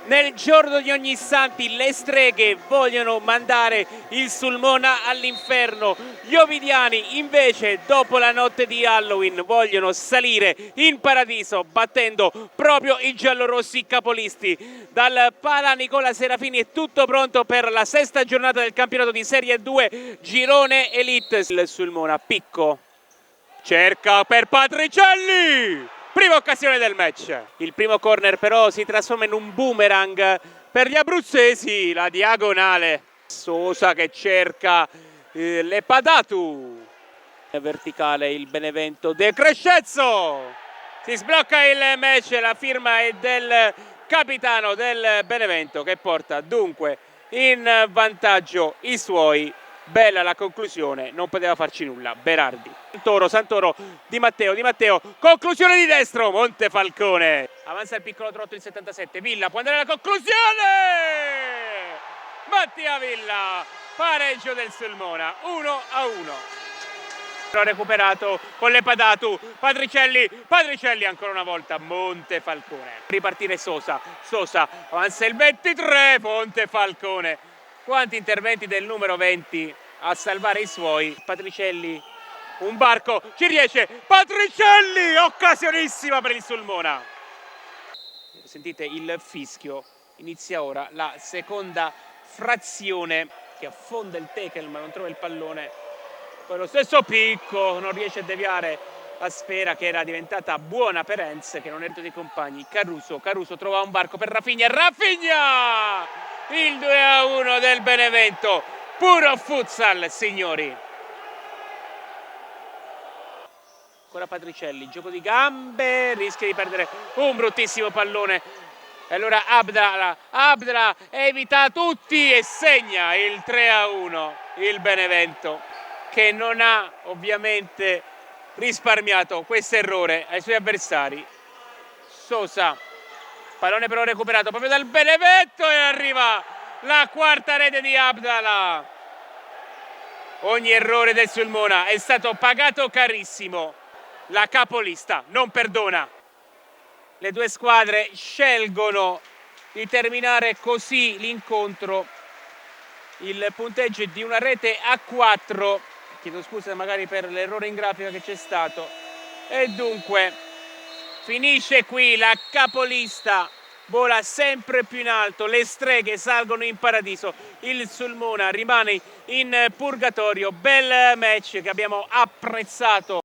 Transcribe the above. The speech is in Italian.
Nel giorno di Ognissanti le streghe vogliono mandare il Sulmona all'inferno, gli ovidiani invece dopo la notte di Halloween vogliono salire in paradiso battendo proprio i giallorossi capolisti. Dal Pala Nicola Serafini è tutto pronto per la sesta giornata del campionato di Serie 2 Girone Elite. Il Sulmona Picco cerca per Patricelli! Prima occasione del match. Il primo corner però si trasforma in un boomerang per gli abruzzesi. La diagonale. Sosa che cerca Lepadatu. Verticale il Benevento. De Crescenzo. Si sblocca il match. La firma è del capitano del Benevento che porta dunque in vantaggio i suoi. Bella la conclusione, non poteva farci nulla. Berardi, Santoro, Di Matteo, conclusione di destro, Montefalcone. Avanza il piccolo trotto il 77, Villa può andare alla conclusione! Mattia Villa, pareggio del Sulmona, 1-1. Recuperato con Lepadatu, Patricelli ancora una volta, Montefalcone. Ripartire Sosa, avanza il 23, Montefalcone. Quanti interventi del numero 20 a salvare i suoi. Patricelli, un barco, ci riesce, Patricelli, occasionissima per il Sulmona. Sentite il fischio, inizia ora la seconda frazione che affonda il tackle ma non trova il pallone. Poi lo stesso Picco non riesce a deviare la sfera che era diventata buona per Enz che non è dei compagni. Caruso trova un barco per Rafinha, il 2-1 del Benevento, puro futsal signori. Ancora Patricelli, gioco di gambe, rischia di perdere un bruttissimo pallone. E allora Abdala evita tutti e segna il 3-1 il Benevento, che non ha ovviamente risparmiato questo errore ai suoi avversari. Sosa, pallone però recuperato proprio dal Benevento e arriva la quarta rete di Abdala. Ogni errore del Sulmona è stato pagato carissimo. La capolista non perdona. Le due squadre scelgono di terminare così l'incontro. Il punteggio è di una rete a 4. Chiedo scusa magari per l'errore in grafica che c'è stato. E dunque finisce qui la capolista, vola sempre più in alto, le streghe salgono in paradiso, il Sulmona rimane in purgatorio. Bel match che abbiamo apprezzato.